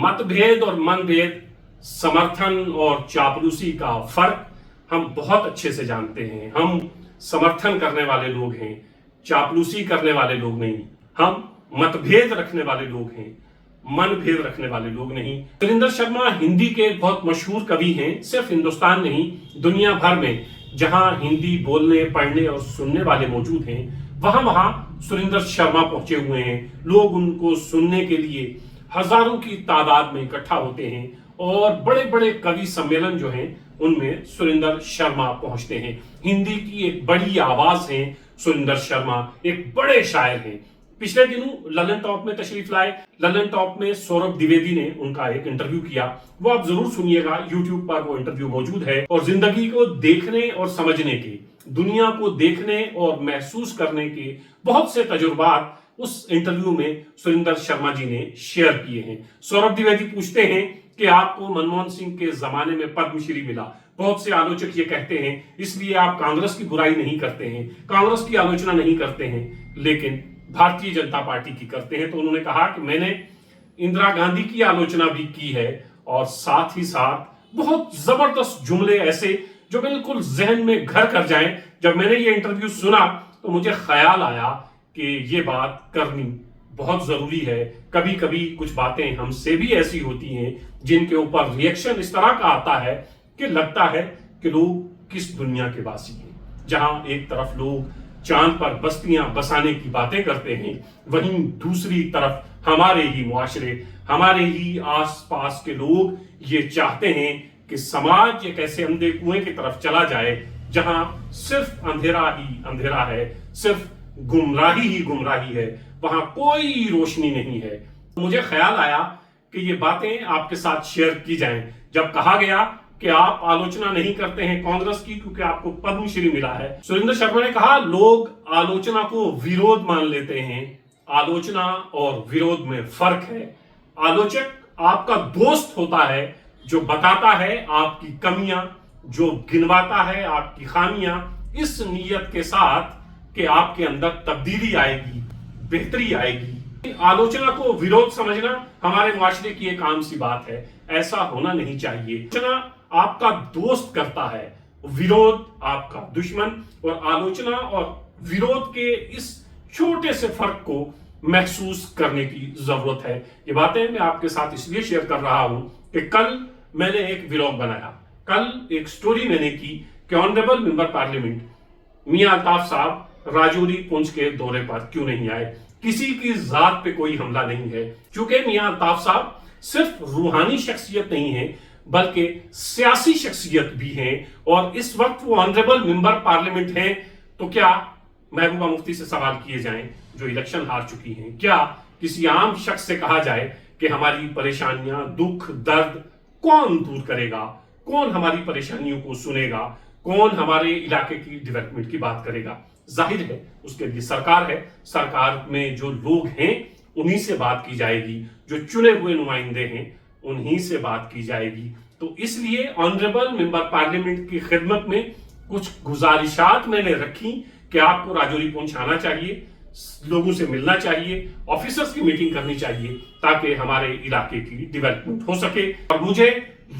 मतभेद और मनभेद, समर्थन और चापलूसी का फर्क हम बहुत अच्छे से जानते हैं। हम समर्थन करने वाले लोग हैं, चापलूसी करने वाले लोग नहीं। हम मतभेद रखने वाले लोग हैं, मनभेद रखने वाले लोग नहीं। सुरेंद्र शर्मा हिंदी के बहुत मशहूर कवि हैं, सिर्फ हिंदुस्तान नहीं दुनिया भर में जहां हिंदी बोलने, पढ़ने और सुनने वाले मौजूद हैं, वहां वहां सुरेंद्र शर्मा पहुंचे हुए हैं। लोग उनको सुनने के लिए हजारों की तादाद में इकट्ठा होते हैं और बड़े बड़े कवि सम्मेलन जो हैं उनमें सुरेंद्र शर्मा पहुंचते हैं। हिंदी की एक बड़ी आवाज है सुरेंद्र शर्मा, एक बड़े शायर हैं। पिछले दिनों ललन टॉप में तशरीफ लाए। ललन टॉप में सौरभ द्विवेदी ने उनका एक इंटरव्यू किया, वो आप जरूर सुनिएगा, यूट्यूब पर वो इंटरव्यू मौजूद है। और जिंदगी को देखने और समझने के, दुनिया को देखने और महसूस करने के बहुत से तजुर्बात उस इंटरव्यू में सुरेंद्र शर्मा जी ने शेयर किए हैं। सौरभ द्विवेदी पूछते हैं कि आपको मनमोहन सिंह के जमाने में पद्मश्री मिला, बहुत से आलोचक ये कहते हैं इसलिए आप कांग्रेस की बुराई नहीं करते हैं, कांग्रेस की आलोचना नहीं करते हैं, लेकिन भारतीय जनता पार्टी की करते हैं। तो उन्होंने कहा कि मैंने इंदिरा गांधी की आलोचना भी की है और साथ ही साथ बहुत जबरदस्त जुमले ऐसे जो बिल्कुल जहन में घर कर जाएं। जब मैंने ये इंटरव्यू सुना तो मुझे ख्याल आया कि ये बात करनी बहुत जरूरी है। कभी कभी कुछ बातें हमसे भी ऐसी होती हैं जिनके ऊपर रिएक्शन इस तरह का आता है कि लगता है कि लोग किस दुनिया के वासी हैं। जहां एक तरफ लोग चांद पर बस्तियां बसाने की बातें करते हैं, वहीं दूसरी तरफ हमारे ही मुआशरे, हमारे ही आसपास के लोग ये चाहते हैं कि समाज एक ऐसे अंधे कुएं की तरफ चला जाए जहां सिर्फ अंधेरा ही अंधेरा है, सिर्फ गुमराही ही गुमराही है, वहां कोई रोशनी नहीं है। मुझे ख्याल आया कि ये बातें आपके साथ शेयर की जाएं। जब कहा गया कि आप आलोचना नहीं करते हैं कांग्रेस की क्योंकि आपको पद्मश्री मिला है, सुरेंद्र शर्मा ने कहा लोग आलोचना को विरोध मान लेते हैं। आलोचना और विरोध में फर्क है। आलोचक आपका दोस्त होता है जो बताता है आपकी कमियां, जो गिनवाता है आपकी खामियां, इस नीयत के साथ कि आपके अंदर तब्दीली आएगी, बेहतरी आएगी। आलोचना को विरोध समझना हमारे मुआशरे की एक आम सी बात है, ऐसा होना नहीं चाहिए। आलोचना आपका दोस्त करता है, विरोध आपका दुश्मन। और आलोचना और विरोध के इस छोटे से फर्क को महसूस करने की जरूरत है। ये बातें मैं आपके साथ इसलिए शेयर कर रहा हूं कि कल मैंने एक व्लॉग बनाया, कल एक स्टोरी मैंने की कि ऑनरेबल मेंबर पार्लियामेंट मियां अल्ताफ साहब राजौरी पुंछ के दौरे पर क्यों नहीं आए। किसी की जात पे कोई हमला नहीं है, क्योंकि मियां अल्ताफ साहब सिर्फ रूहानी शख्सियत नहीं है बल्कि सियासी शख्सियत भी हैं। और इस वक्त वो ऑनरेबल मेंबर पार्लियामेंट हैं। तो क्या महबूबा मुफ्ती से सवाल किए जाएं जो इलेक्शन हार चुकी हैं, क्या किसी आम शख्स से कहा जाए कि हमारी परेशानियां, दुख, दर्द कौन दूर करेगा, कौन हमारी परेशानियों को सुनेगा, कौन हमारे इलाके की डेवलपमेंट की बात करेगा। जाहिर है उसके लिए सरकार है, सरकार में जो लोग हैं उन्हीं से बात की जाएगी, जो चुने हुए नुमाइंदे हैं उन्हीं से बात की जाएगी। तो इसलिए ऑनरेबल मेंबर पार्लियामेंट की खिदमत में कुछ गुजारिशात मैंने रखी कि आपको राजौरी पुंछ आना चाहिए, लोगों से मिलना चाहिए, ऑफिसर्स की मीटिंग करनी चाहिए ताकि हमारे इलाके की डेवलपमेंट हो सके। और मुझे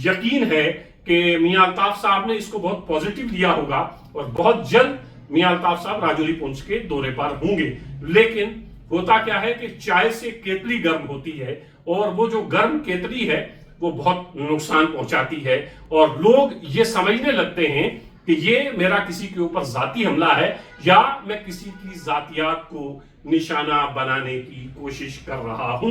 यकीन है कि मियां अल्ताफ साहब ने इसको बहुत पॉजिटिव लिया होगा और बहुत जल्द मियां अल्ताफ साहब राजौरी पुंछ के दौरे पर होंगे। लेकिन होता क्या है कि चाय से केतली गर्म होती है और वो जो गर्म केतली है वो बहुत नुकसान पहुंचाती है और लोग ये समझने लगते हैं कि ये मेरा किसी के ऊपर जाती हमला है या मैं किसी की जातियात को निशाना बनाने की कोशिश कर रहा हूं।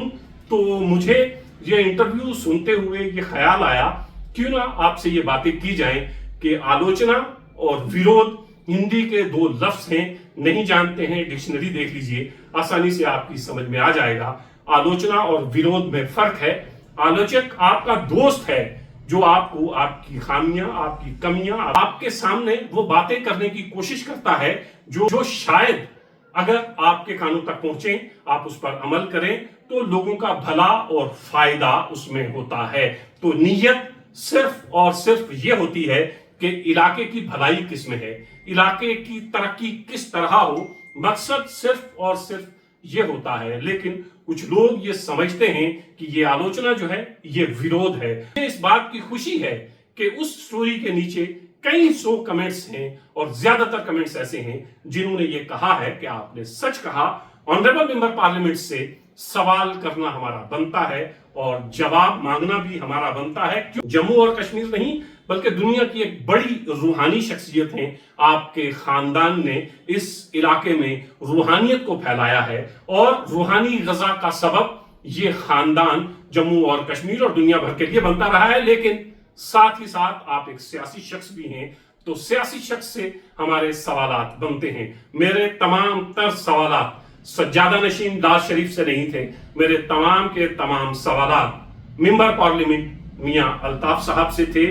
तो मुझे ये इंटरव्यू सुनते हुए ये ख्याल आया क्यों ना आपसे ये बातें की जाएं कि आलोचना और विरोध हिंदी के दो लफ्ज हैं, नहीं जानते हैं डिक्शनरी देख लीजिए, आसानी से आपकी समझ में आ जाएगा। आलोचना और विरोध में फर्क है। आलोचक आपका दोस्त है जो आपको आपकी खामियां, आपकी कमियां, आपके सामने वो बातें करने की कोशिश करता है जो शायद अगर आपके कानों तक पहुंचे, आप उस पर अमल करें तो लोगों का भला और फायदा उसमें होता है। तो नीयत सिर्फ और सिर्फ ये होती है कि इलाके की भलाई किस में है, इलाके की तरक्की किस तरह हो, मकसद सिर्फ और सिर्फ ये होता है। लेकिन कुछ लोग ये समझते हैं कि ये आलोचना जो है ये विरोध है। मुझे इस बात की खुशी है कि उस स्टोरी के नीचे कई सौ कमेंट्स हैं और ज्यादातर कमेंट्स ऐसे हैं जिन्होंने ये कहा है कि आपने सच कहा, ऑनरेबल मेंबर पार्लियामेंट से सवाल करना हमारा बनता है और जवाब मांगना भी हमारा बनता है। क्यों जम्मू और कश्मीर नहीं बल्कि दुनिया की एक बड़ी रूहानी शख्सियत है, आपके खानदान ने इस इलाके में रूहानियत को फैलाया है और रूहानी गजा का सबब ये खानदान जम्मू और कश्मीर और दुनिया भर के लिए बनता रहा है। लेकिन साथ ही साथ आप एक सियासी शख्स भी हैं, तो सियासी शख्स से हमारे सवालात बनते हैं। मेरे तमाम तर सवालात सज्जादा नशीन दास शरीफ से नहीं थे, मेरे तमाम के तमाम सवालात मेंबर पार्लियामेंट मियां अल्ताफ साहब से थे।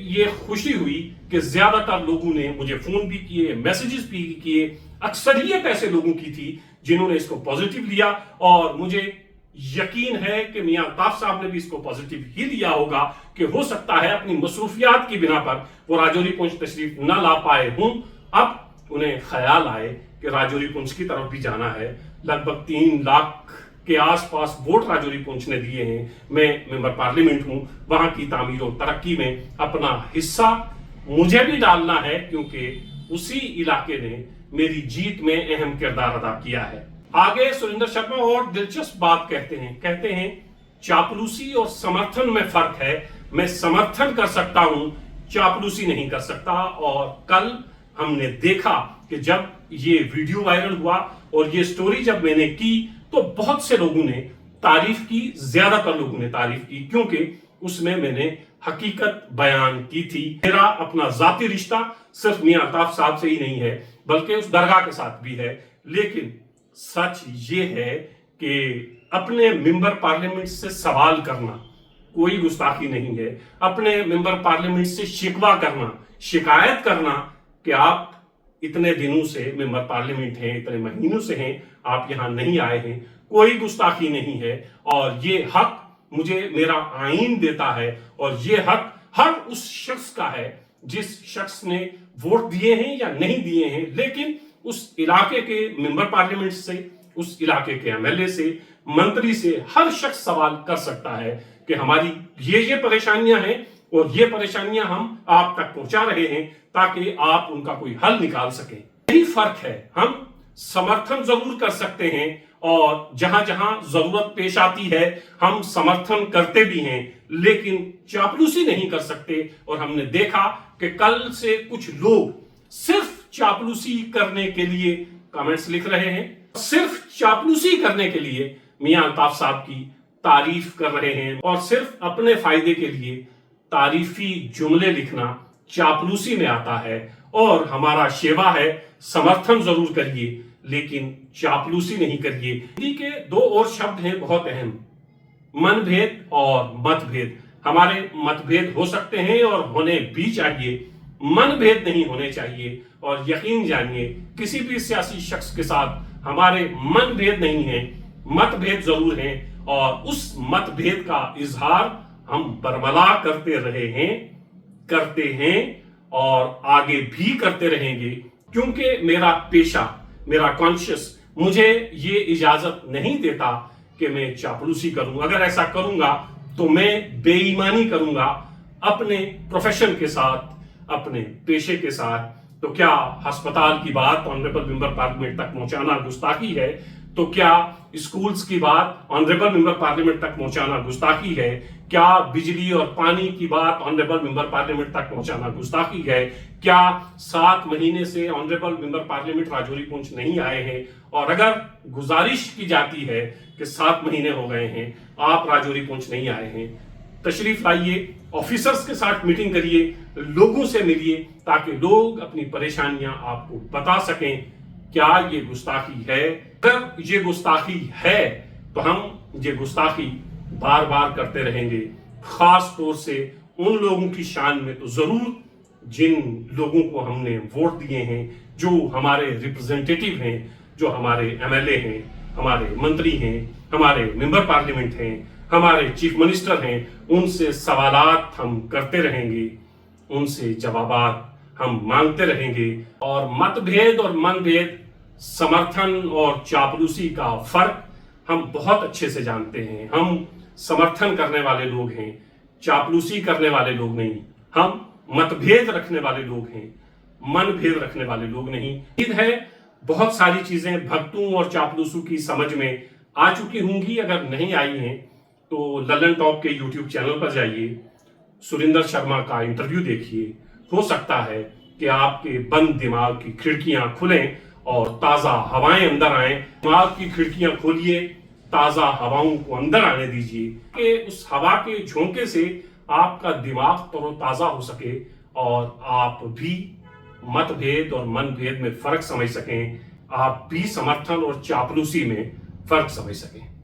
ये खुशी हुई कि ज्यादातर लोगों ने मुझे फोन भी किए, मैसेजेस भी किए, अक्सरियत ऐसे लोगों की थी जिन्होंने इसको पॉजिटिव लिया और मुझे यकीन है कि मियां अल्ताफ साहब ने भी इसको पॉजिटिव ही लिया होगा कि हो सकता है अपनी मसरूफियात की बिना पर वो राजौरी पुंछ तशरीफ न ला पाए हूं। अब उन्हें ख्याल आए कि राजौरी पुंछ की तरफ भी जाना है। लगभग 3 लाख के आसपास वोट राजौरी पुंछ ने दिए हैं। मैं मेंबर पार्लियामेंट हूं, वहां की तामीर और तरक्की में अपना हिस्सा मुझे भी डालना है क्योंकि उसी इलाके ने मेरी जीत में अहम किरदार अदा किया है। आगे सुरेंद्र शर्मा और दिलचस्प बात कहते हैं चापलूसी और समर्थन में फर्क है। मैं समर्थन कर सकता हूं, चापलूसी नहीं कर सकता। और कल हमने देखा कि जब ये वीडियो वायरल हुआ और ये स्टोरी जब मैंने की तो बहुत से लोगों ने तारीफ की, ज्यादातर लोगों ने तारीफ की क्योंकि उसमें मैंने हकीकत बयान की थी। मेरा अपना जाती रिश्ता सिर्फ मियां अल्ताफ साहब से ही नहीं है बल्कि उस दरगाह के साथ भी है। लेकिन सच ये है कि अपने मेंबर पार्लियामेंट से सवाल करना कोई गुस्ताखी नहीं है। अपने मेंबर पार्लियामेंट से शिकवा करना, शिकायत करना कि आप इतने दिनों से मेंबर पार्लियामेंट हैं, इतने महीनों से हैं, आप यहां नहीं आए हैं, कोई गुस्ताखी नहीं है। और ये हक मुझे मेरा आईन देता है और ये हक हर उस शख्स का है जिस शख्स ने वोट दिए हैं या नहीं दिए हैं, लेकिन उस इलाके के मेंबर पार्लियामेंट से, उस इलाके के एमएलए से, मंत्री से हर शख्स सवाल कर सकता है कि हमारी ये परेशानियां हैं और ये परेशानियां हम आप तक पहुंचा रहे हैं ताकि आप उनका कोई हल निकाल सकें। यही फर्क है। हम समर्थन जरूर कर सकते हैं और जहां जहां जरूरत पेश आती है हम समर्थन करते भी हैं, लेकिन चापलूसी नहीं कर सकते। और हमने देखा कि कल से कुछ लोग सिर्फ चापलूसी करने के लिए कमेंट्स लिख रहे हैं, सिर्फ चापलूसी करने के लिए मियां अल्ताफ साहब की तारीफ कर रहे हैं और सिर्फ अपने फायदे के लिए तारीफी जुमले लिखना चापलूसी में आता है। और हमारा शेवा है समर्थन जरूर करिए लेकिन चापलूसी नहीं करिए। हिंदी के 2 और शब्द हैं बहुत अहम, मनभेद और मतभेद। हमारे मतभेद हो सकते हैं और होने भी चाहिए, मनभेद नहीं होने चाहिए। और यकीन जानिए किसी भी सियासी शख्स के साथ हमारे मनभेद नहीं है, मतभेद जरूर हैं और उस मतभेद का इजहार हम बरमला करते रहे हैं, करते हैं और आगे भी करते रहेंगे क्योंकि मेरा पेशा, मेरा कॉन्शियस मुझे ये इजाजत नहीं देता कि मैं चापलूसी करूं। अगर ऐसा करूंगा तो मैं बेईमानी करूंगा अपने प्रोफेशन के साथ, अपने पेशे के साथ। तो क्या अस्पताल की बात ऑनरेबल मेंबर पार्लियामेंट तक पहुंचाना गुस्ताखी है? तो क्या स्कूल्स की बात ऑनरेबल मेंबर पार्लियामेंट तक पहुंचाना गुस्ताखी है? क्या बिजली और पानी की बात ऑनरेबल मेंबर पार्लियामेंट तक पहुंचाना गुस्ताखी है? क्या 7 महीने से honourable member parliament Rajouri Poonch नहीं आए हैं? और अगर गुजारिश की जाती है कि 7 महीने हो गए हैं आप राजौरी पुंछ नहीं आए हैं, तशरीफ लाइए, ऑफिसर्स के साथ मीटिंग करिए, लोगों से मिलिए ताकि लोग अपनी परेशानियां आपको बता सकें। क्या ये गुस्ताखी है? अगर ये गुस्ताखी है तो हम ये गुस्ताखी बार बार करते रहेंगे, खास तौर से उन लोगों की शान में तो जरूर जिन लोगों को हमने वोट दिए हैं, जो हमारे रिप्रेजेंटेटिव हैं, जो हमारे एमएलए हैं, हमारे मंत्री हैं, हमारे मेंबर पार्लियामेंट हैं, हमारे चीफ मिनिस्टर हैं। उनसे सवालात हम करते रहेंगे, उनसे जवाबात हम मांगते रहेंगे। और मतभेद और मनभेद, समर्थन और चापलूसी का फर्क हम बहुत अच्छे से जानते हैं। हम समर्थन करने वाले लोग हैं, चापलूसी करने वाले लोग नहीं। हम मतभेद रखने वाले लोग हैं, मनभेद रखने वाले लोग नहीं। उम्मीद है बहुत सारी चीजें भक्तों और चापलूसों की समझ में आ चुकी होंगी। अगर नहीं आई हैं तो ललन टॉप के यूट्यूब चैनल पर जाइए, सुरिंदर शर्मा का इंटरव्यू देखिए। हो सकता है कि आपके बंद दिमाग की खिड़कियां खुलें और ताजा हवाएं अंदर आए। दिमाग की खिड़कियां खोलिए, ताजा हवाओं को अंदर आने दीजिए कि उस हवा के झोंके से आपका दिमाग तरोताजा हो सके और आप भी मतभेद और मनभेद में फर्क समझ सकें, आप भी समर्थन और चापलूसी में फर्क समझ सकें।